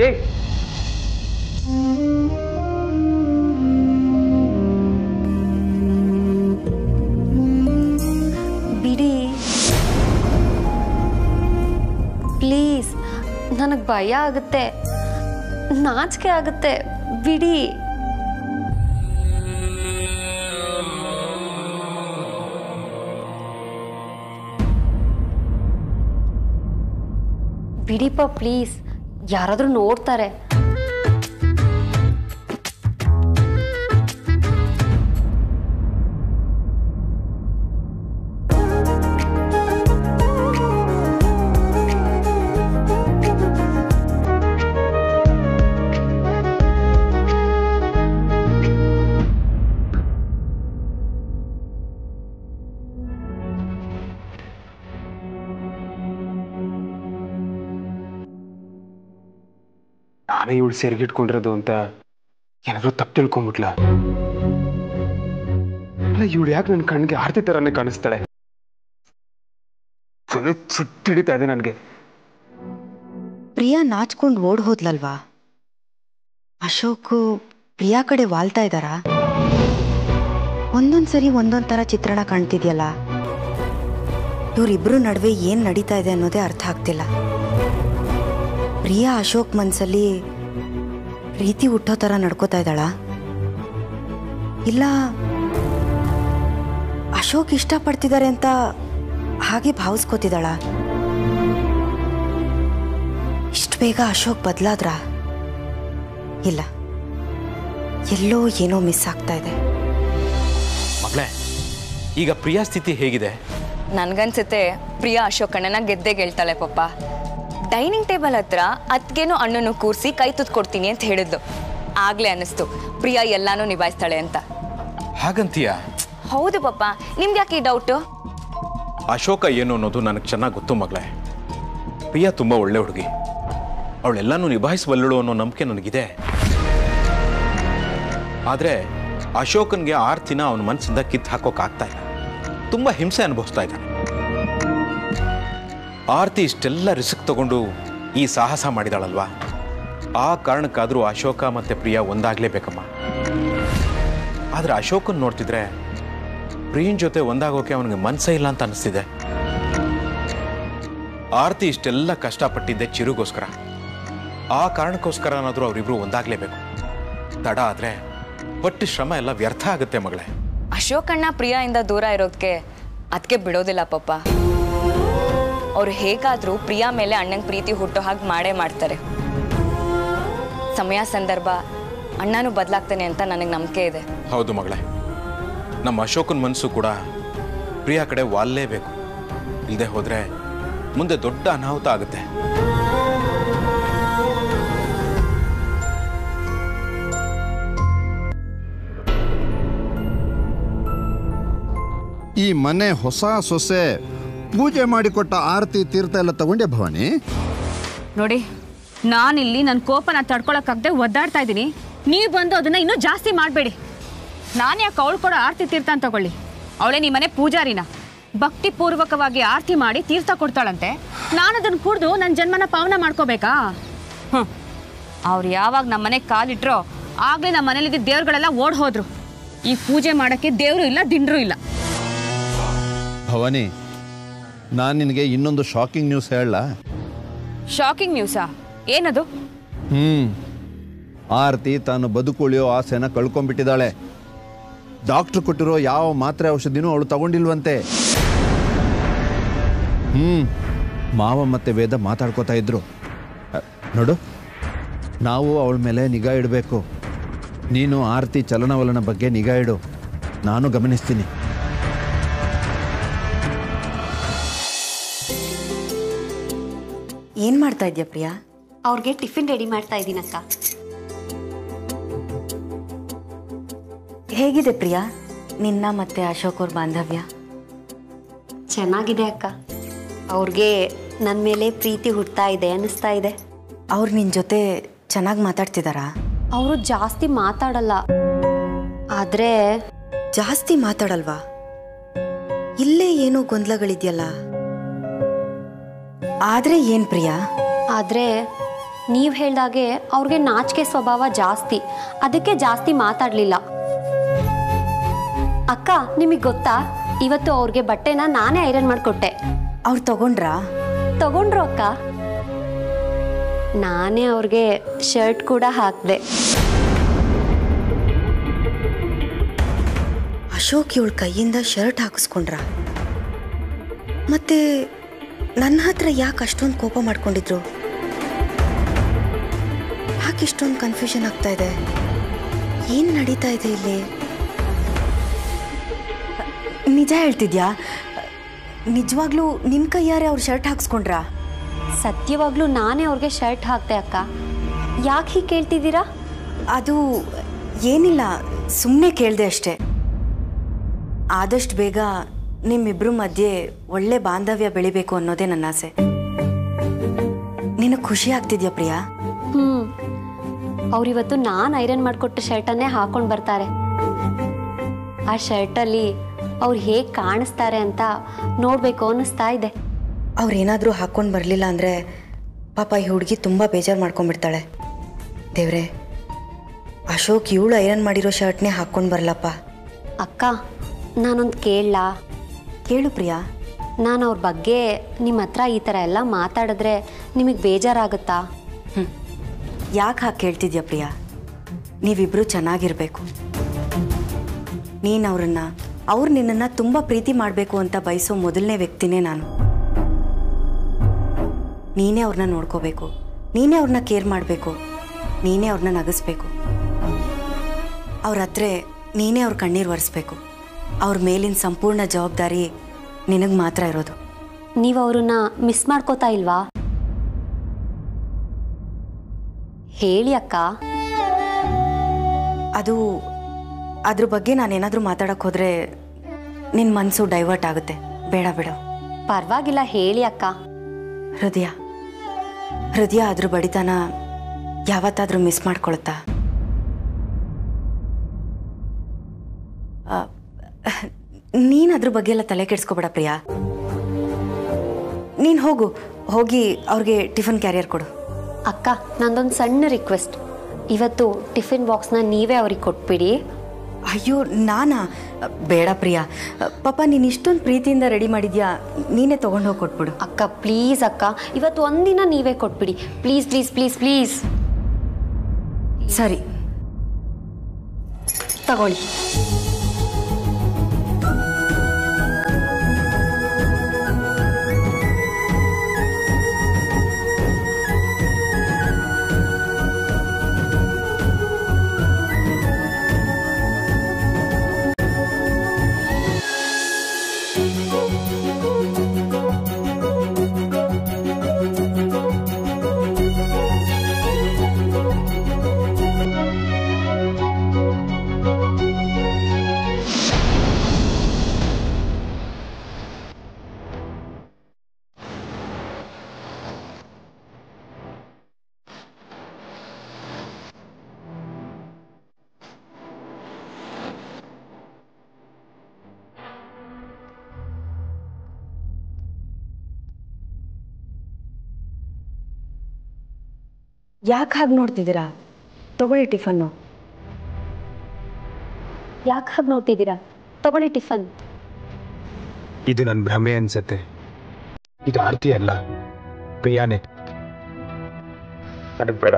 ಏ ಬಿಡಿ ಪ್ಲೀಸ್, ನನಗೆ ಭಯ ಆಗುತ್ತೆ, ನಾಚಿಕೆ ಆಗುತ್ತೆ, ಬಿಡಿ. ಬಿಡಿಪ್ಪ ಪ್ಲೀಸ್, ಯಾರಾದ್ರೂ ನೋಡ್ತಾರೆ. ನಾನೇ ಇವಳು ಸೇರ್ಗಿಟ್ಕೊಂಡಿರೋದು ಅಂತ ಏನಾದ್ರು ತಪ್ಪು ತಿಳ್ಕೊಂಡ್ಬಿಟ್ಲ? ಅಲ್ಲ, ಇವಳು ಯಾಕೆ ನನ್ನ ಕಣ್ಣಿಗೆ ಆರ್ತಿ ತರಾನೇ ಕಾಣಿಸ್ತಾಳೆ? ಸುಟ್ಟಿಡಿತಾ ಇದೆ ನನಗೆ. ಪ್ರಿಯಾ ನಾಚ್ಕೊಂಡು ಓಡ್ ಹೋದ್ಲಲ್ವಾ? ಅಶೋಕ್ ಪ್ರಿಯಾ ಕಡೆ ವಾಲ್ತಾ ಇದ್ದಾರಾ? ಒಂದೊಂದ್ಸರಿ ಒಂದೊಂದ್ ತರ ಚಿತ್ರಣ ಕಾಣ್ತಿದ್ಯಲ್ಲ. ಇವ್ರಿಬ್ರು ನಡುವೆ ಏನ್ ನಡೀತಾ ಇದೆ ಅನ್ನೋದೇ ಅರ್ಥ ಆಗ್ತಿಲ್ಲ. ಪ್ರಿಯಾ ಅಶೋಕ್ ಮನ್ಸಲ್ಲಿ ಪ್ರೀತಿ ಹುಟ್ಟೋ ತರ ನಡ್ಕೋತಾ ಇದ್ದಾಳ, ಇಲ್ಲ ಅಶೋಕ್ ಇಷ್ಟಪಡ್ತಿದ್ದಾರೆ ಅಂತ ಹಾಗೆ ಭಾವಿಸ್ಕೋತಿದ್ದಾಳ? ಇಷ್ಟು ಬೇಗ ಅಶೋಕ್ ಬದಲಾದ್ರ? ಇಲ್ಲ, ಎಲ್ಲೋ ಏನೋ ಮಿಸ್ ಆಗ್ತಾ ಇದೆ. ಮಗಳೇ, ಈಗ ಪ್ರಿಯಾ ಸ್ಥಿತಿ ಹೇಗಿದೆ? ನನ್ಗನ್ಸುತ್ತೆ ಪ್ರಿಯಾ ಅಶೋಕ್ ಅಣ್ಣನ ಗೆದ್ದೆ ಗೆಲ್ತಾಳೆ ಪಪ್ಪ. ಡೈನಿಂಗ್ ಟೇಬಲ್ ಹತ್ರ ಅತ್ಗೆನೂ ಅಣ್ಣನು ಕೂರಿಸಿ ಕೈ ತುತ್ತು ಕೊಡ್ತೀನಿ ಅಂತ ಹೇಳಿದ್ಲು. ಆಗ್ಲೇ ಅನ್ನಿಸ್ತು ಪ್ರಿಯಾ ಎಲ್ಲಾನು ನಿಭಾಯಿಸ್ತಾಳೆ ಅಂತ. ಹಾಗಂತೀಯ? ಹೌದು ಪಪ್ಪ, ನಿಮ್ಗೆ ಯಾಕೆ ಈ ಡೌಟು? ಅಶೋಕ ಏನು ಅನ್ನೋದು ನನಗೆ ಚೆನ್ನಾಗಿ ಗೊತ್ತು ಮಗಳೇ. ಪ್ರಿಯಾ ತುಂಬ ಒಳ್ಳೆ ಹುಡುಗಿ, ಅವಳೆಲ್ಲಾನು ನಿಭಾಯಿಸಬಲ್ಲಳು ಅನ್ನೋ ನಂಬಿಕೆ ನನಗಿದೆ. ಆದರೆ ಅಶೋಕನ್ಗೆ ಆರ್ತಿನ ಅವನ ಮನಸ್ಸಿಂದ ಕಿತ್ತು ಹಾಕೋಕ್ಕಾಗ್ತಾ ಇಲ್ಲ. ತುಂಬ ಹಿಂಸೆ ಅನುಭವಿಸ್ತಾ ಇದ್ದಾನೆ. ಆರ್ತಿ ಇಷ್ಟೆಲ್ಲ ರಿಸ್ಕ್ ತಗೊಂಡು ಈ ಸಾಹಸ ಮಾಡಿದಾಳಲ್ವಾ, ಆ ಕಾರಣಕ್ಕಾದರೂ ಅಶೋಕ ಮತ್ತು ಪ್ರಿಯಾ ಒಂದಾಗಲೇಬೇಕಮ್ಮ. ಆದರೆ ಅಶೋಕನ್ ನೋಡ್ತಿದ್ರೆ ಪ್ರಿಯನ್ ಜೊತೆ ಒಂದಾಗೋಕೆ ಅವನಿಗೆ ಮನಸ್ಸೇ ಇಲ್ಲ ಅಂತ ಅನಿಸ್ತಿದೆ. ಆರ್ತಿ ಇಷ್ಟೆಲ್ಲ ಕಷ್ಟಪಟ್ಟಿದ್ದೆ ಚಿರುಗೋಸ್ಕರ, ಆ ಕಾರಣಕ್ಕೋಸ್ಕರನಾದರೂ ಅವರಿಬ್ರು ಒಂದಾಗಲೇಬೇಕು. ತಡ ಆದರೆ ಒಟ್ಟು ಶ್ರಮ ಎಲ್ಲ ವ್ಯರ್ಥ ಆಗುತ್ತೆ ಮಗಳೇ. ಅಶೋಕಣ್ಣ ಪ್ರಿಯಾಯಿಂದ ದೂರ ಇರೋದಕ್ಕೆ ಅದಕ್ಕೆ ಬಿಡೋದಿಲ್ಲ ಪಪ್ಪ. ಅವ್ರು ಹೇಗಾದರೂ ಪ್ರಿಯಾ ಮೇಲೆ ಅಣ್ಣನ ಪ್ರೀತಿ ಹುಟ್ಟೋ ಹಾಗೆ ಮಾಡೇ ಮಾಡ್ತಾರೆ. ಸಮಯ ಸಂದರ್ಭ ಅಣ್ಣನೂ ಬದಲಾಗ್ತಾನೆ ಅಂತ ನನಗೆ ನಂಬಿಕೆ ಇದೆ. ಹೌದು ಮಗಳೇ, ನಮ್ಮ ಅಶೋಕನ ಮನಸ್ಸು ಕೂಡ ಪ್ರಿಯಾ ಕಡೆ ವಾಲ್ಲೇಬೇಕು. ಇಲ್ಲದೆ ಹೋದರೆ ಮುಂದೆ ದೊಡ್ಡ ಅನಾಹುತ ಆಗುತ್ತೆ. ಈ ಮನೆ ಹೊಸ ಸೊಸೆ ಪೂಜೆ ಮಾಡಿಕೊಟ್ಟ ಆರತಿ ತೀರ್ಥ ಎಲ್ಲ ತಗೊಂಡೆ ಭವಾನಿ? ನೋಡಿ, ನಾನಿಲ್ಲಿ ನನ್ನ ಕೋಪನ ತಡ್ಕೊಳಕ್ಕಾಗದೆ ಒದ್ದಾಡ್ತಾ ಇದ್ದೀನಿ. ನೀವು ಬಂದು ಅದನ್ನ ಇನ್ನೂ ಜಾಸ್ತಿ ಮಾಡಬೇಡಿ. ನಾನು ಯಾಕೆ ಅವಳು ಕೊಡೋ ಆರತಿ ತೀರ್ಥ ಅಂತ ತಗೊಳ್ಳಿ? ಅವಳೇ ನಿಮ್ಮ ಮನೆ ಪೂಜಾರಿನ, ಭಕ್ತಿ ಪೂರ್ವಕವಾಗಿ ಆರತಿ ಮಾಡಿ ತೀರ್ಥ ಕೊಡ್ತಾಳಂತೆ. ನಾನು ಅದನ್ನು ಕುಡಿದು ನನ್ನ ಜನ್ಮನ ಪಾವನ ಮಾಡ್ಕೋಬೇಕಾ? ಅವ್ರು ಯಾವಾಗ ನಮ್ಮ ಮನೆಗೆ ಕಾಲಿಟ್ರೋ ಆಗಲೇ ನಮ್ಮ ಮನೇಲಿದ್ದ ದೇವ್ರುಗಳೆಲ್ಲ ಓಡ್ ಹೋದ್ರು. ಈ ಪೂಜೆ ಮಾಡೋಕ್ಕೆ ದೇವರು ಇಲ್ಲ, ದಿಂಡ್ರು ಇಲ್ಲ. ಭವಾನಿ, ನಾನು ನಿನಗೆ ಇನ್ನೊಂದು ಶಾಕಿಂಗ್ ನ್ಯೂಸ್ ಹೇಳಲ್ಲ? ಶಾಕಿಂಗ್ ನ್ಯೂಸಾ? ಏನದು? ಆರತಿ ತಾನು ಬದುಕುಳಿಯೋ ಆಸೆನ ಕಳ್ಕೊಂಡ್ಬಿಟ್ಟಿದ್ದಾಳೆ. ಡಾಕ್ಟ್ರು ಕೊಟ್ಟಿರೋ ಯಾವ ಮಾತ್ರೆ ಔಷಧಿನೂ ಅವಳು ತಗೊಂಡಿಲ್ವಂತೆ. ಮಾವ ಮತ್ತೆ ವೇದ ಮಾತಾಡ್ಕೋತಾ ಇದ್ರು. ನೋಡು, ನಾವು ಅವಳ ಮೇಲೆ ನಿಗಾ ಇಡಬೇಕು. ನೀನು ಆರತಿ ಚಲನವಲನ ಬಗ್ಗೆ ನಿಗಾ ಇಡು, ನಾನು ಗಮನಿಸ್ತೀನಿ. ಏನ್ ಮಾಡ್ತಾ ಇದ್ಯಾ ಪ್ರಿಯಾ? ಅವ್ರಿಗೆ ಟಿಫಿನ್ ರೆಡಿ ಮಾಡ್ತಾ ಇದ್ದೀನಕ್ಕ. ಹೇಗಿದೆ ಪ್ರಿಯಾ ನಿನ್ನ ಮತ್ತೆ ಅಶೋಕ್ ಅವ್ರ ಬಾಂಧವ್ಯ? ಚೆನ್ನಾಗಿದೆ ಅಕ್ಕ. ಅವ್ರಿಗೆ ನನ್ನ ಮೇಲೆ ಪ್ರೀತಿ ಹುಡ್ತಾ ಇದೆ ಅನ್ನಿಸ್ತಾ ಇದೆ. ಅವ್ರು ನಿನ್ನ ಜೊತೆ ಚೆನ್ನಾಗಿ ಮಾತಾಡ್ತಿದ್ದಾರಾ? ಅವರು ಜಾಸ್ತಿ ಮಾತಾಡಲ್ಲ, ಆದ್ರೆ ಜಾಸ್ತಿ ಮಾತಾಡಲ್ವಾ? ಇಲ್ಲೇ ಏನೋ ಗೊಂದಲಗಳಿದೆಯಲ್ಲ. ಆದ್ರೆ ಏನ್ ಪ್ರಿಯಾ? ಆದ್ರೆ ನೀವು ಹೇಳ್ದಾಗೆ ಅವ್ರಿಗೆ ನಾಚಿಕೆ ಸ್ವಭಾವ ಜಾಸ್ತಿ, ಅದಕ್ಕೆ ಜಾಸ್ತಿ ಮಾತಾಡಲಿಲ್ಲ. ಅಕ್ಕ ನಿಮಗೆ ಗೊತ್ತಾ, ಇವತ್ತು ಅವ್ರಿಗೆ ಬಟ್ಟೆನ ನಾನೇ ಐರನ್ ಮಾಡಿಕೊಟ್ಟೆ. ಅವ್ರು ತಗೊಂಡ್ರು ಅಕ್ಕ. ನಾನೇ ಅವ್ರಿಗೆ ಶರ್ಟ್ ಕೂಡ ಹಾಕಿದೆ. ಅಶೋಕ್ ಇವಳ ಕೈಯಿಂದ ಶರ್ಟ್ ಹಾಕಿಸ್ಕೊಂಡ್ರ? ಮತ್ತೆ ನನ್ನ ಹತ್ರ ಯಾಕೆ ಅಷ್ಟೊಂದು ಕೋಪ ಮಾಡ್ಕೊಂಡಿದ್ರು? ಯಾಕೆ ಇಷ್ಟೊಂದು ಕನ್ಫ್ಯೂಷನ್ ಆಗ್ತಾ ಇದೆ? ಏನು ನಡೀತಾ ಇದೆ ಇಲ್ಲಿ? ನಿಜ ಹೇಳ್ತಿದ್ಯಾ? ನಿಜವಾಗ್ಲೂ ನಿನ್ನ ಕೈಯಾರೆ ಅವ್ರು ಶರ್ಟ್ ಹಾಕ್ಸ್ಕೊಂಡ್ರಾ? ಸತ್ಯವಾಗ್ಲೂ ನಾನೇ ಅವ್ರಿಗೆ ಶರ್ಟ್ ಹಾಕ್ತೆ ಅಕ್ಕ. ಯಾಕೆ ಹೀಗೆ ಕೇಳ್ತಿದ್ದೀರಾ? ಅದು ಏನಿಲ್ಲ, ಸುಮ್ಮನೆ ಕೇಳಿದೆ ಅಷ್ಟೆ. ಆದಷ್ಟು ಬೇಗ ನಿಮ್ಮಿಬ್ಬರ ಮಧ್ಯೆ ಒಳ್ಳೆ ಬಾಂಧವ್ಯ ಬೆಳಿಬೇಕು ಅನ್ನೋದೇ ನನ್ನ ಆಸೆ. ನಿನಗೆ ಖುಷಿ ಆಗ್ತಿದ್ಯಾ ಪ್ರಿಯಾ? ಅವರಿವತ್ತು ನಾನು ಐರನ್ ಮಾಡಿಕೊಟ್ಟ ಶರ್ಟನ್ನೇ ಹಾಕೊಂಡು ಬರ್ತಾರೆ. ಆ ಶರ್ಟಲ್ಲಿ ಅವ್ರು ಹೇಗೆ ಕಾಣಿಸ್ತಾರೆ ಅಂತ ನೋಡಬೇಕು ಅನ್ನಿಸ್ತಾ ಇದೆ. ಅವ್ರೇನಾದರೂ ಹಾಕ್ಕೊಂಡು ಬರಲಿಲ್ಲ ಅಂದರೆ ಪಾಪ ಈ ಹುಡುಗಿ ತುಂಬ ಬೇಜಾರು ಮಾಡ್ಕೊಂಡ್ಬಿಡ್ತಾಳೆ. ದೇವ್ರೆ, ಅಶೋಕ್ ಇವಳು ಐರನ್ ಮಾಡಿರೋ ಶರ್ಟ್ನೇ ಹಾಕ್ಕೊಂಡು ಬರಲಪ್ಪ. ಅಕ್ಕ, ನಾನೊಂದು ಕೇಳಲಾ? ಕೇಳು ಪ್ರಿಯಾ. ನಾನು ಅವ್ರ ಬಗ್ಗೆ ನಿಮ್ಮ ಹತ್ರ ಈ ಥರ ಎಲ್ಲ ಮಾತಾಡಿದ್ರೆ ನಿಮಗೆ ಬೇಜಾರಾಗುತ್ತಾ? ಯಾಕೆ ಹಾಗೆ ಕೇಳ್ತಿದ್ಯಾ ಪ್ರಿಯಾ? ನೀವಿಬ್ಬರು ಚೆನ್ನಾಗಿರಬೇಕು. ನೀನು ಅವ್ರು ನಿನ್ನನ್ನು ತುಂಬ ಪ್ರೀತಿ ಮಾಡಬೇಕು ಅಂತ ಬಯಸೋ ಮೊದಲನೇ ವ್ಯಕ್ತಿನೇ ನಾನು. ನೀನೇ ಅವ್ರನ್ನ ನೋಡ್ಕೋಬೇಕು, ನೀನೇ ಅವ್ರನ್ನ ಕೇರ್ ಮಾಡಬೇಕು, ನೀನೇ ಅವ್ರನ್ನ ನಗಿಸ್ಬೇಕು. ಅವ್ರ ಹತ್ರ ನೀನೇ ಅವ್ರ ಕಣ್ಣೀರು ಒರೆಸ್ಬೇಕು. ಅವ್ರ ಮೇಲಿನ ಸಂಪೂರ್ಣ ಜವಾಬ್ದಾರಿ ನಿನಗೆ ಮಾತ್ರ ಇರೋದು. ನೀವು ಅವ್ರನ್ನ ಮಿಸ್ ಮಾಡ್ಕೋತಾ ಇಲ್ವಾ? ಹೇಳಿ ಅಕ್ಕ. ಅದ್ರ ಬಗ್ಗೆ ನಾನೇನಾದರೂ ಮಾತಾಡೋಕ್ಕೆ ಹೋದರೆ ನಿನ್ನ ಮನಸ್ಸು ಡೈವರ್ಟ್ ಆಗುತ್ತೆ. ಬೇಡ ಬಿಡು. ಪರವಾಗಿಲ್ಲ, ಹೇಳಿ ಅಕ್ಕ. ಹೃದಯ ಅದ್ರ ಬಡಿತನ ಯಾವತ್ತಾದರೂ ಮಿಸ್ ಮಾಡ್ಕೊಳುತ್ತಾ? ನೀನು ಅದ್ರ ಬಗ್ಗೆ ಎಲ್ಲ ತಲೆ ಕೆಡಿಸ್ಕೋಬೇಡ ಪ್ರಿಯಾ. ನೀನು ಹೋಗಿ ಅವ್ರಿಗೆ ಟಿಫನ್ ಕ್ಯಾರಿಯರ್ ಕೊಡು. ಅಕ್ಕ, ನಂದೊಂದು ಸಣ್ಣ ರಿಕ್ವೆಸ್ಟ್. ಇವತ್ತು ಟಿಫಿನ್ ಬಾಕ್ಸ್ನ ನೀವೇ ಅವ್ರಿಗೆ ಕೊಟ್ಬಿಡಿ. ಅಯ್ಯೋ, ನಾನಾ? ಬೇಡ ಪ್ರಿಯಾ, ಪಾಪ ನೀನು ಇಷ್ಟೊಂದು ಪ್ರೀತಿಯಿಂದ ರೆಡಿ ಮಾಡಿದ್ಯಾ, ನೀನೇ ತೊಗೊಂಡು ಹೋಗಿ ಕೊಟ್ಬಿಡು. ಅಕ್ಕ ಪ್ಲೀಸ್ ಅಕ್ಕ, ಇವತ್ತು ಒಂದಿನ ನೀವೇ ಕೊಟ್ಬಿಡಿ. Please please please please. ಸರಿ, ತಗೊಳ್ಳಿ. ಯಾಕೆ ಹಾಗೆ ನೋಡ್ತಿದ್ದೀರಾ? ತಗೊಳ್ಳಿ ಟಿಫನ್ನು. ಯಾಕೆ ಹಾಗೆ ನೋಡ್ತಿದ್ದೀರಾ? ತಗೊಳ್ಳಿ ಟಿಫನ್. ಇದು ನನ್ನ ಭ್ರಮೆ ಅನ್ಸತ್ತೆ. ಇದು ಆರ್ತಿ ಅಲ್ಲ, ಪ್ರಿಯಾನೇ. ನನಗೆ ಬೇಡ.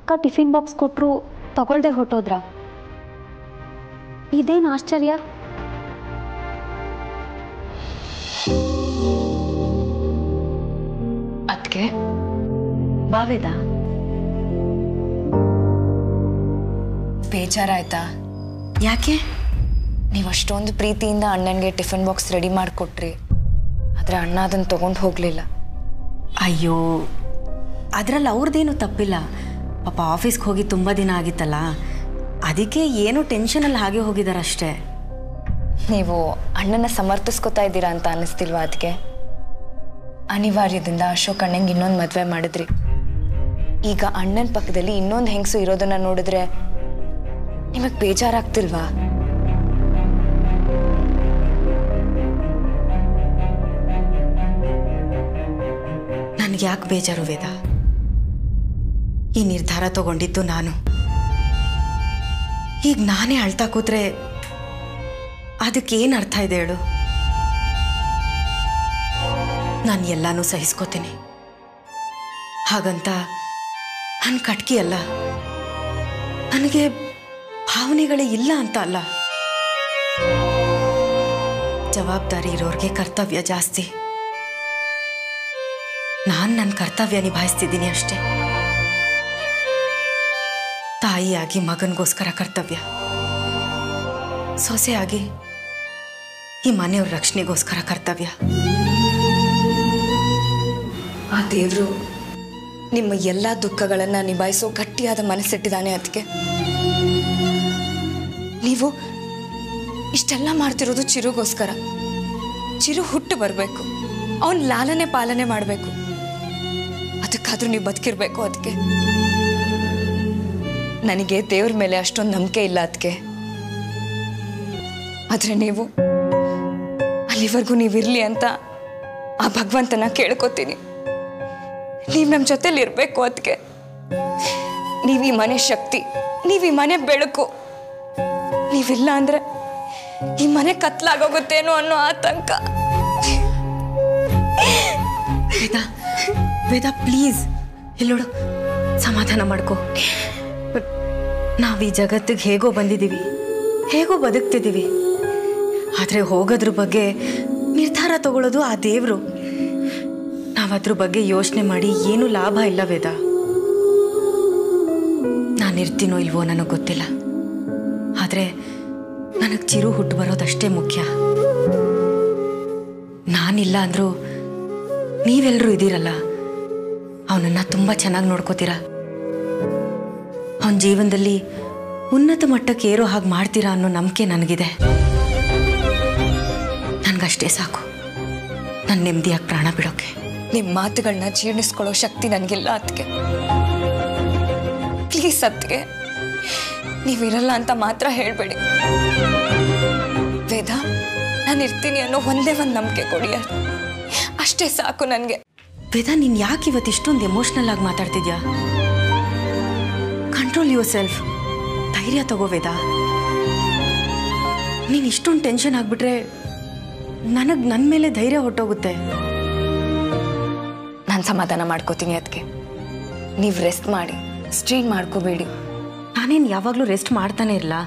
ಅಕ್ಕ ಟಿಫಿನ್ ಬಾಕ್ಸ್ ಕೊಟ್ಟರು ತಗೊಳ್ದೆ ಹೊಟ್ಟೋದ್ರ? ಇದೇನು ಆಶ್ಚರ್ಯ? ಅದಕ್ಕೆ ಬಾವೇದ ಬೇಜಾರಾಯ್ತಾ? ಯಾಕೆ? ನೀವು ಅಷ್ಟೊಂದು ಪ್ರೀತಿಯಿಂದ ಅಣ್ಣನಿಗೆ ಟಿಫಿನ್ ಬಾಕ್ಸ್ ರೆಡಿ ಮಾಡಿಕೊಟ್ರಿ, ಆದರೆ ಅಣ್ಣ ಅದನ್ನು ತೊಗೊಂಡು ಹೋಗಲಿಲ್ಲ. ಅಯ್ಯೋ, ಅದರಲ್ಲಿ ಅವ್ರದ್ದೇನು ತಪ್ಪಿಲ್ಲ. ಪಾಪ ಆಫೀಸ್ಗೆ ಹೋಗಿ ತುಂಬ ದಿನ ಆಗಿತ್ತಲ್ಲ, ಅದಕ್ಕೆ ಏನೋ ಟೆನ್ಷನಲ್ಲಿ ಹಾಗೆ ಹೋಗಿದಾರಷ್ಟೇ. ನೀವು ಅಣ್ಣನ ಸಮರ್ಥಿಸ್ಕೊತಾ ಇದ್ದೀರಾ ಅಂತ ಅನ್ನಿಸ್ತಿಲ್ವಾ? ಅದಕ್ಕೆ ಅನಿವಾರ್ಯದಿಂದ ಅಶೋಕ್ ಅಣ್ಣಂಗೆ ಇನ್ನೊಂದು ಮದುವೆ ಮಾಡಿದ್ರಿ. ಈಗ ಅಣ್ಣನ ಪಕ್ಕದಲ್ಲಿ ಇನ್ನೊಂದು ಹೆಂಗಸು ಇರೋದನ್ನ ನೋಡಿದ್ರೆ ನಿಮಗೆ ಬೇಜಾರಾಗ್ತಿಲ್ವಾ? ನನಗೆ ಯಾಕೆ ಬೇಜಾರು ವೇದ? ಈ ನಿರ್ಧಾರ ತಗೊಂಡಿದ್ದು ನಾನು. ಈಗ ನಾನೇ ಅಳ್ತಾ ಕೂತ್ರೆ ಅದಕ್ಕೇನು ಅರ್ಥ ಇದೆ ಹೇಳು? ನಾನು ಎಲ್ಲಾನು ಸಹಿಸ್ಕೋತೀನಿ. ಹಾಗಂತ ನನ್ನ ಕಟ್ಕಿ ಅಲ್ಲ, ನನಗೆ ಭಾವನೆಗಳೇ ಇಲ್ಲ ಅಂತ ಅಲ್ಲ. ಜವಾಬ್ದಾರಿ ಇರೋರಿಗೆ ಕರ್ತವ್ಯ ಜಾಸ್ತಿ. ನಾನು ನನ್ನ ಕರ್ತವ್ಯ ನಿಭಾಯಿಸ್ತಿದ್ದೀನಿ ಅಷ್ಟೇ. ತಾಯಿಯಾಗಿ ಮಗನಿಗೋಸ್ಕರ ಕರ್ತವ್ಯ, ಸೊಸೆಯಾಗಿ ಈ ಮನೆಯವ್ರ ರಕ್ಷಣೆಗೋಸ್ಕರ ಕರ್ತವ್ಯ. ಆ ದೇವರು ನಿಮ್ಮ ಎಲ್ಲ ದುಃಖಗಳನ್ನು ನಿಭಾಯಿಸೋ ಗಟ್ಟಿಯಾದ ಮನಸ್ಸಿಟ್ಟಿದ್ದಾನೆ. ಅದಕ್ಕೆ ನೀವು ಇಷ್ಟೆಲ್ಲ ಮಾಡ್ತಿರೋದು ಚಿರುಗೋಸ್ಕರ. ಚಿರು ಹುಟ್ಟು ಬರಬೇಕು, ಅವನ್ ಲಾಲನೆ ಪಾಲನೆ ಮಾಡಬೇಕು. ಅದಕ್ಕಾದ್ರೂ ನೀವು ಬದುಕಿರ್ಬೇಕು. ಅದಕ್ಕೆ ನನಗೆ ದೇವ್ರ ಮೇಲೆ ಅಷ್ಟೊಂದು ನಂಬಿಕೆ ಇಲ್ಲ ಅದಕ್ಕೆ. ಆದ್ರೆ ನೀವು ಅಲ್ಲಿವರೆಗೂ ನೀವಿರ್ಲಿ ಅಂತ ಆ ಭಗವಂತನ ಕೇಳ್ಕೊತೀನಿ. ನೀವು ನಮ್ಮ ಜೊತೆಲಿ ಇರಬೇಕು. ಅದಕ್ಕೆ ನೀವು ಈ ಮನೆ ಶಕ್ತಿ, ನೀವು ಈ ಮನೆ ಬೆಳಕು. ನೀವಿಲ್ಲ ಅಂದ್ರೆ ಈ ಮನೆ ಕತ್ಲಾಗೋಗುತ್ತೇನೋ ಅನ್ನೋ ಆತಂಕ. ವೇದ, ವೇದ ಪ್ಲೀಸ್ ಇಲ್ಲೋಡು, ಸಮಾಧಾನ ಮಾಡ್ಕೋ. ನಾವು ಈ ಜಗತ್ತಿಗೆ ಹೇಗೋ ಬಂದಿದ್ದೀವಿ, ಹೇಗೋ ಬದುಕ್ತಿದ್ದೀವಿ. ಆದರೆ ಹೋಗೋದ್ರ ಬಗ್ಗೆ ನಿರ್ಧಾರ ತಗೊಳ್ಳೋದು ಆ ದೇವರು. ನಾವದ್ರ ಬಗ್ಗೆ ಯೋಚನೆ ಮಾಡಿ ಏನೂ ಲಾಭ ಇಲ್ಲ ವೇದ. ನಾನಿರ್ತೀನೋ ಇಲ್ವೋ ನನಗೆ ಗೊತ್ತಿಲ್ಲ, ಆದರೆ ನನಗೆ ಚಿರು ಹುಟ್ಟು ಬರೋದಷ್ಟೇ ಮುಖ್ಯ. ನಾನಿಲ್ಲ ಅಂದರೂ ನೀವೆಲ್ಲರೂ ಇದ್ದೀರಲ್ಲ, ಅವನನ್ನು ತುಂಬ ಚೆನ್ನಾಗಿ ನೋಡ್ಕೋತೀರಾ. ಅವನ ಜೀವನದಲ್ಲಿ ಉನ್ನತ ಮಟ್ಟಕ್ಕೆ ಏರೋ ಹಾಗೆ ಮಾಡ್ತೀರಾ ಅನ್ನೋ ನಂಬಿಕೆ ನನಗಿದೆ. ನನಗಷ್ಟೇ ಸಾಕು ನನ್ನ ನೆಮ್ಮದಿಯಾಗಿ ಪ್ರಾಣ ಬಿಡೋಕೆ. ನಿಮ್ಮ ಮಾತುಗಳನ್ನ ಜೀರ್ಣಿಸ್ಕೊಳ್ಳೋ ಶಕ್ತಿ ನನಗಿಲ್ಲ. ಅದಕ್ಕೆ ಪ್ಲೀಸ್ ಅದಕ್ಕೆ ನೀವಿರಲ್ಲ ಅಂತ ಮಾತ್ರ ಹೇಳಬೇಡಿ. ವೇದ, ನಾನು ಇರ್ತೀನಿ ಅನ್ನೋ ಒಂದೇ ಒಂದು ನಂಬಿಕೆ ಕೊಡಿ, ಅಷ್ಟೇ ಸಾಕು ನನಗೆ. ವೇದ, ನೀನು ಯಾಕೆ ಇವತ್ತು ಇಷ್ಟೊಂದು ಎಮೋಷ್ನಲ್ ಆಗಿ ಮಾತಾಡ್ತಿದ್ಯಾ? Control yourself. ಧೈರ್ಯ ತಗೋ ವೇದ. ನೀನು ಇಷ್ಟೊಂದು ಟೆನ್ಷನ್ ಆಗಿಬಿಟ್ರೆ ನನಗೆ ನನ್ನ ಮೇಲೆ ಧೈರ್ಯ ಹೊಟ್ಟೋಗುತ್ತೆ. ನಾನು ಸಮಾಧಾನ ಮಾಡ್ಕೋತೀನಿ. ಅದಕ್ಕೆ ನೀವು ರೆಸ್ಟ್ ಮಾಡಿ, ಸ್ಟ್ರೈನ್ ಮಾಡ್ಕೋಬೇಡಿ. ನಾನೇನು ಯಾವಾಗಲೂ ರೆಸ್ಟ್ ಮಾಡ್ತಾನೆ ಇರಲ್ಲ.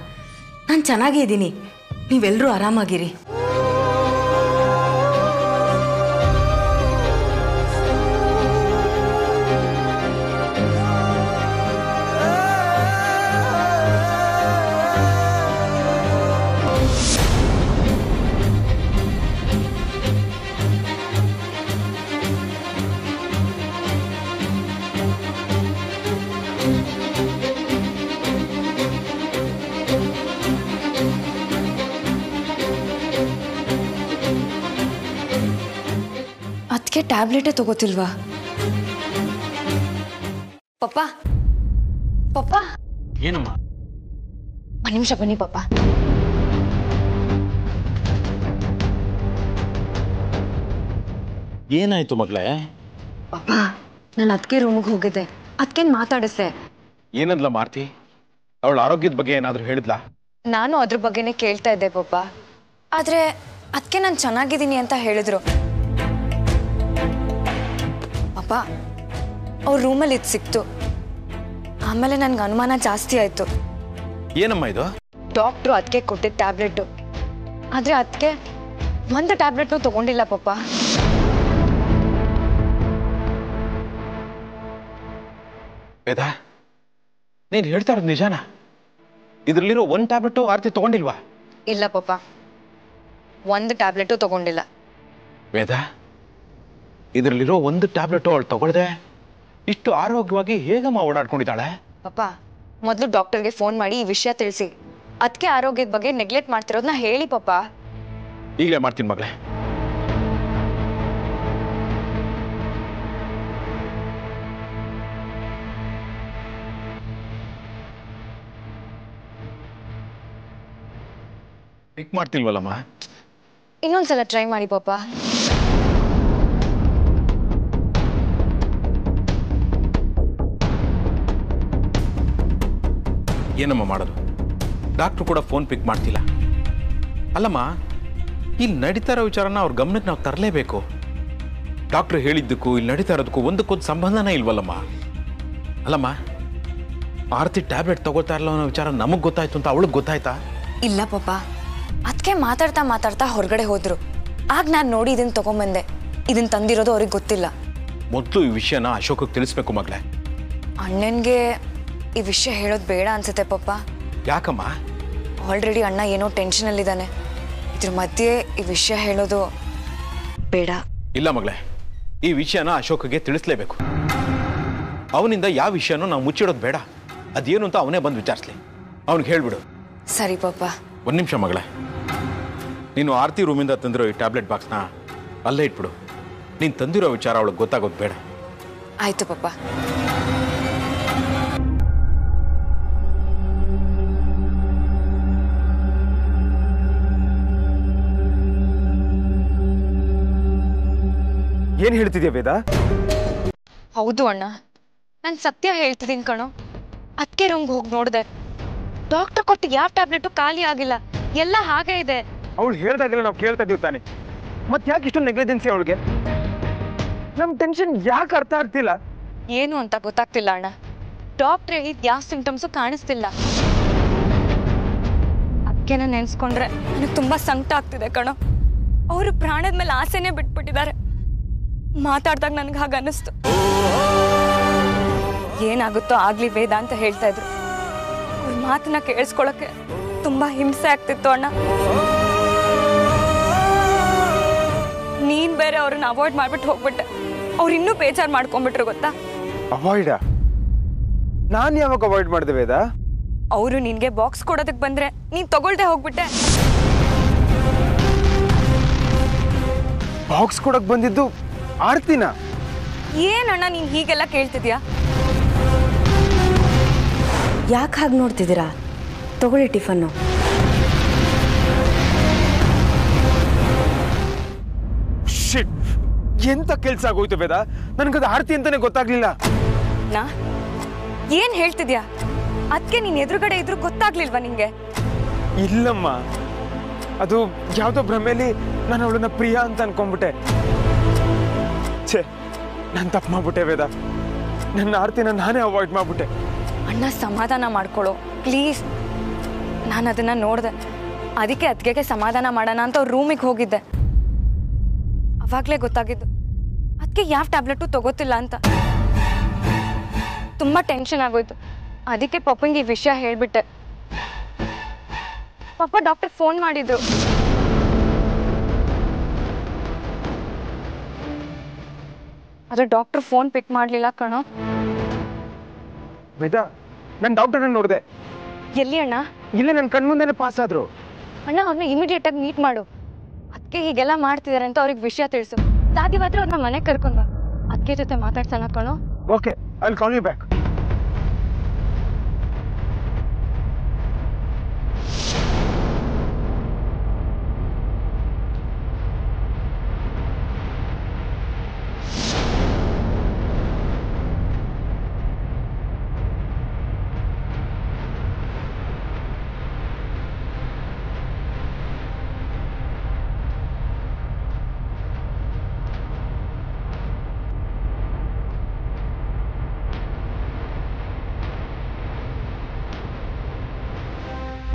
ನಾನು ಚೆನ್ನಾಗೇ ಇದ್ದೀನಿ, ನೀವೆಲ್ಲರೂ ಆರಾಮಾಗಿರಿ. ಅದಕ್ಕೆ ಟ್ಯಾಬ್ಲೆಟೇ ತಗೋತಿಲ್ವಾ? ಪಪ್ಪ, ಪಪ್ಪ, ಏನಮ್ಮ? ಒಂದು ನಿಮಿಷ ಬನ್ನಿ ಪಪ್ಪ. ಏನಾಯ್ತು ಮಗಳೇ? ಪಪ್ಪ, ನಾನು ಅದಕ್ಕೆ ರೂಮಿಗೆ ಹೋಗಿದ್ದೆ, ಅದಕ್ಕೆ ಮಾತಾಡಿಸ್ದೆ. ಏನಂದ್ಲ ಮಾರ್ತಿ? ಅವಳ ಆರೋಗ್ಯದ ಬಗ್ಗೆ ಏನಾದರೂ ಹೇಳಿದ್ಲಾ? ನಾನು ಅದ್ರ ಬಗ್ಗೆನೇ ಕೇಳ್ತಾ ಇದ್ದೆ ಪಪ್ಪ. ಆದ್ರೆ ಅದಕ್ಕೆ ನಾನು ಚೆನ್ನಾಗಿದ್ದೀನಿ ಅಂತ ಹೇಳಿದ್ರು. ಪಪ್ಪ, ಅವ್ರ ರೂಮಲ್ಲಿ ಇದು ಸಿಕ್ತು. ಆಮೇಲೆ ನನ್ಗೆ ಅನುಮಾನ ಜಾಸ್ತಿ ಆಯ್ತು. ಏನಮ್ಮ ಇದು? ಡಾಕ್ಟ್ರು ಅದಕ್ಕೆ ಕೊಟ್ಟಿದ್ದ ಟ್ಯಾಬ್ಲೆಟ್. ಆದ್ರೆ ಅದಕ್ಕೆ ಒಂದು ಟ್ಯಾಬ್ಲೆಟ್ನು ತಗೊಂಡಿಲ್ಲ ಪಪ್ಪ. ವೇದ, ನೀನು ಹೇಳ್ತಾ ಇರೋದು ನಿಜಾನಾ? ಇದರಲ್ಲಿರೋ ಒಂದು ಟ್ಯಾಬ್ಲೆಟು ಆರ್ತಿ ತಗೊಂಡಿಲ್ವಾ? ಇಲ್ಲ ಪಪ್ಪ, ಒಂದು ಟ್ಯಾಬ್ಲೆಟು ತಗೊಂಡಿಲ್ಲ. ವೇದ, ಇದರಲ್ಲಿರೋ ಒಂದು ಟ್ಯಾಬ್ಲೆಟು ಅವಳು ತಗೊಳ್ದೆ ಇಷ್ಟು ಆರೋಗ್ಯವಾಗಿ ಹೇಗಮ್ಮ ಓಡಾಡ್ಕೊಂಡಿದ್ದಾಳೆ? ಪಪ್ಪ, ಮೊದಲು ಡಾಕ್ಟರ್ಗೆ ಫೋನ್ ಮಾಡಿ ಈ ವಿಷಯ ತಿಳಿಸಿ. ಅದಕ್ಕೆ ಆರೋಗ್ಯದ ಬಗ್ಗೆ ನೆಗ್ಲೆಕ್ಟ್ ಮಾಡ್ತಿರೋದನ್ನ ಹೇಳಿ ಪಪ್ಪ. ಈಗಲೇ ಮಾಡ್ತೀನಿ ಮಗಳೇ. ಪಿಕ್ ಮಾಡ್ತಿಲ್ವಲ್ಲಮ್ಮ? ಇನ್ನೊಂದ್ಸಲ ಟ್ರೈ ಮಾಡಿ ಪಾಪ. ಏನಮ್ಮ ಮಾಡೋದು? ಡಾಕ್ಟ್ರು ಕೂಡ ಫೋನ್ ಪಿಕ್ ಮಾಡ್ತಿಲ್ಲ. ಅಲ್ಲಮ್ಮ, ಇಲ್ಲಿ ನಡೀತಾ ಇರೋ ವಿಚಾರನ ಅವ್ರ ಗಮನಕ್ಕೆ ನಾವು ತರಲೇಬೇಕು. ಡಾಕ್ಟ್ರು ಹೇಳಿದ್ದಕ್ಕೂ ಇಲ್ಲಿ ನಡೀತಾ ಇರೋದಕ್ಕೂ ಒಂದಕ್ಕೊಂದು ಸಂಬಂಧನೇ ಇಲ್ವಲ್ಲಮ್ಮ. ಅಲ್ಲಮ್ಮ, ಆರತಿ ಟ್ಯಾಬ್ಲೆಟ್ ತಗೋತಾ ಇರಲ್ಲ ಅನ್ನೋ ವಿಚಾರ ನಮಗೆ ಗೊತ್ತಾಯ್ತು ಅಂತ ಅವಳಿಗೆ ಗೊತ್ತಾಯ್ತಾ? ಇಲ್ಲ ಪಾಪ, ಅದಕ್ಕೆ ಮಾತಾಡ್ತಾ ಮಾತಾಡ್ತಾ ಹೊರಗಡೆ ಹೋದ್ರು. ಆಗ ನಾನು ನೋಡಿ ಇದನ್ನ ತಗೊಂಬಂದೆ. ಇದನ್ನ ತಂದಿರೋದು ಅವ್ರಿಗೆ ಗೊತ್ತಿಲ್ಲ. ಮೊದಲು ಈ ವಿಷಯನ ಅಶೋಕಕ್ಕೆ ತಿಳಿಸ್ಬೇಕು ಮಗಳೇ. ಅಣ್ಣನಿಗೆ ಈ ವಿಷಯ ಹೇಳೋದು ಬೇಡ ಅನ್ಸುತ್ತೆ ಪಾಪ. ಯಾಕಮ್ಮ? ಆಲ್ರೆಡಿ ಅಣ್ಣ ಏನೋ ಟೆನ್ಷನಲ್ಲಿದ್ದಾನೆ. ಇದ್ರ ಮಧ್ಯೆ ಈ ವಿಷಯ ಹೇಳೋದು ಬೇಡ. ಇಲ್ಲ ಮಗಳೇ, ಈ ವಿಷಯನ ಅಶೋಕ್ಗೆ ತಿಳಿಸ್ಲೇಬೇಕು. ಅವನಿಂದ ಯಾವ ವಿಷಯನೂ ನಾವು ಮುಚ್ಚಿಡೋದು ಬೇಡ. ಅದೇನು ಅಂತ ಅವನೇ ಬಂದು ವಿಚಾರಿಸ್ಲಿ. ಅವನಿಗೆ ಹೇಳ್ಬಿಡು. ಸರಿ ಪಾಪ. ಒಂದು ನಿಮಿಷ ಮಗಳೇ, ನೀನು ಆರತಿ ರೂಮಿಂದ ತಂದಿರೋ ಈ ಟ್ಯಾಬ್ಲೆಟ್ ಬಾಕ್ಸ್ನ ಅಲ್ಲೇ ಇಟ್ಬಿಡು. ನೀನು ತಂದಿರೋ ವಿಚಾರ ಅವಳಿಗೆ ಗೊತ್ತಾಗೋದು ಬೇಡ. ಆಯ್ತು ಪಾಪ. ಏನ್ ಹೇಳ್ತಿದ್ಯಾ ವೇದ? ಹೌದು ಅಣ್ಣ, ನಾನು ಸತ್ಯ ಹೇಳ್ತಿದ್ದೀನಿ ಕಣೋ. ಅದಕ್ಕೆ ರೂಮ್ಗೆ ಹೋಗಿ ನೋಡಿದೆ. ಡಾಕ್ಟರ್ ಕೊಟ್ಟು ಯಾವ ಟ್ಯಾಬ್ಲೆಟು ಖಾಲಿ ಆಗಿಲ್ಲ, ಎಲ್ಲ ಹಾಗೆ ಇದೆ. ಅವಳು ಹೇಳ್ದಾಗೆಲ್ಲ ನಾವು ಕೇಳ್ತಾ ಇದೀವಿ ತಾನೆ. ಮತ್ತೆ ಯಾಕೆ ಇಷ್ಟೊಂದು ನೆಗ್ಲಿಜೆನ್ಸಿ ಅವಳಿಗೆ? ನಮ್ ಟೆನ್ಷನ್ ಯಾಕೆ ಅರ್ಥ ಆಗ್ತಿಲ್ಲ? ಏನು ಅಂತ ಗೊತ್ತಾಗ್ತಿಲ್ಲ ಅಣ್ಣ. ಡಾಕ್ಟರ್ ಹೇಳಿದ ಯಾವ ಸಿಂಟಮ್ಸು ಕಾಣಿಸ್ತಿಲ್ಲ. ಅದಕ್ಕೆ ನಾನು ನೆನೆಸ್ಕೊಂಡ್ರೆ ನನಗೆ ತುಂಬಾ ಸಂಕಟ ಆಗ್ತಿದೆ ಕಣೋ. ಅವರು ಪ್ರಾಣದ ಮೇಲೆ ಆಸೆನೇ ಬಿಟ್ಬಿಟ್ಟಿದ್ದಾರೆ. ಮಾತಾಡ್ದಾಗ ನನಗೆ ಹಾಗೆ ಅನ್ನಿಸ್ತು. ಏನಾಗುತ್ತೋ ಆಗ್ಲಿ ವೇದ ಅಂತ ಹೇಳ್ತಾ ಇದ್ರು. ಅವ್ರ ಮಾತನ್ನ ಕೇಳಿಸ್ಕೊಳಕ್ಕೆ ತುಂಬಾ ಹಿಂಸೆ ಆಗ್ತಿತ್ತು ಅಣ್ಣ. ನೀನ್ ಬೇರೆ ಅವ್ರನ್ನ ಅವಾಯ್ಡ್ ಮಾಡ್ಬಿಟ್ಟು ಹೋಗ್ಬಿಟ್ಟೆ. ಅವ್ರು ಇನ್ನೂ ಬೇಜಾರು ಮಾಡ್ಕೊಂಡ್ಬಿಟ್ರು ಗೊತ್ತಾ? ಅವಾಯ್ಡ? ನಾನು ಯಾವಾಗ ಅವಾಯ್ಡ್ ಮಾಡಿದೆ ವೇದ? ಅವರು ನಿನ್ಗೆ ಬಾಕ್ಸ್ ಕೊಡೋದಕ್ಕೆ ಬಂದ್ರೆ ನೀನ್ ತಗೊಳ್ದೆ ಹೋಗ್ಬಿಟ್ಟೆ. ಬಾಕ್ಸ್ ಕೊಡಕ್ ಬಂದಿದ್ದು ಆರ್ತಿನ? ಏನಣ್ಣ ನೀನ್ ಹೀಗೆಲ್ಲ ಕೇಳ್ತಿದ್ಯಾ? ಯಾಕೆ ಹಾಗೆ ನೋಡ್ತಿದ್ದೀರಾ? ತಗೊಳ್ಳಿ ಟಿಫನ್ನು. ಶಿಟ್, ಎಂತ ಕೆಲ್ಸ ಆಗೋಯ್ತು ವೇದ? ನನ್ಗದು ಆರ್ತಿ ಅಂತಾನೆ ಗೊತ್ತಾಗ್ಲಿಲ್ಲ. ನಾ ಏನ್ ಹೇಳ್ತಿದ್ಯಾ? ಅದಕ್ಕೆ ನೀನ್ ಎದುರುಗಡೆ ಇದ್ರು ಗೊತ್ತಾಗ್ಲಿಲ್ವಾ ನಿಂಗೆ? ಇಲ್ಲಮ್ಮ, ಅದು ಯಾವ್ದೋ ಭ್ರಮೆಯಲ್ಲಿ ನಾನು ಅವಳನ್ನ ಪ್ರಿಯಾ ಅಂತ ಅನ್ಕೊಂಡ್ಬಿಟ್ಟೆ. ಛೇ, ನಾನು ತಪ್ಪು ಮಾಡ್ಬಿಟ್ಟೆ ವೇದ. ನನ್ನ ಆರ್ತಿನ ನಾನೇ ಅವಾಯ್ಡ್ ಮಾಡ್ಬಿಟ್ಟೆ. ಅಣ್ಣ ಸಮಾಧಾನ ಮಾಡ್ಕೊಳ್ಳೋ ಪ್ಲೀಸ್. ನಾನು ಅದನ್ನ ನೋಡ್ದೆ. ಅದಕ್ಕೆ ಅದ್ಗೆಗೆ ಸಮಾಧಾನ ಮಾಡೋಣ ಅಂತ ಅವ್ರ ರೂಮಿಗೆ ಹೋಗಿದ್ದೆ. ಅವಾಗ್ಲೇ ಗೊತ್ತಾಗಿದ್ದು ಅದಕ್ಕೆ ಯಾವ ಟ್ಯಾಬ್ಲೆಟು ತಗೋತಿಲ್ಲ ಅಂತ. ತುಂಬಾ ಟೆನ್ಷನ್ ಆಗೋಯ್ತು. ಅದಕ್ಕೆ ಪಪ್ಪಂಗೆ ಈ ವಿಷಯ ಹೇಳ್ಬಿಟ್ಟೆ. ಪಾಪ ಡಾಕ್ಟರ್ ಫೋನ್ ಮಾಡಿದ್ರು. ಆದ್ರೆ ಡಾಕ್ಟರ್ ಫೋನ್ ಪಿಕ್ ಮಾಡ್ಲಿಲ್ಲ ಕಣೋ. ವೇದ, ನಾನು ಡಾಕ್ಟರ್ನ ನೋಡಿದೆ. ಎಲ್ಲಿ ಅಣ್ಣ? ಇಲ್ಲೇ ನನ್ನ ಕಣ್ಮುಂದೆನೆ ಪಾಸ್ ಆದ್ರು. ಅಣ್ಣ ಅವ್ರನ್ನ ಇಮಿಡಿಯೇಟ್ ಆಗಿ ಮೀಟ್ ಮಾಡು. ಅದಕ್ಕೆ ಹೀಗೆಲ್ಲ ಮಾಡ್ತಿದಾರೆ ಅಂತ ಅವ್ರಿಗೆ ವಿಷಯ ತಿಳಿಸು. ಸಾಧ್ಯವಾದ್ರೆ ಅವ್ರನ್ನ ಮನೆಗೆ ಕರ್ಕೊಂಡ್ ಬಾ. ಅದಕ್ಕೆ ಜೊತೆ ಮಾತಾಡ್ಸೋಣ ಕಣೋ. Okay, I will call you back.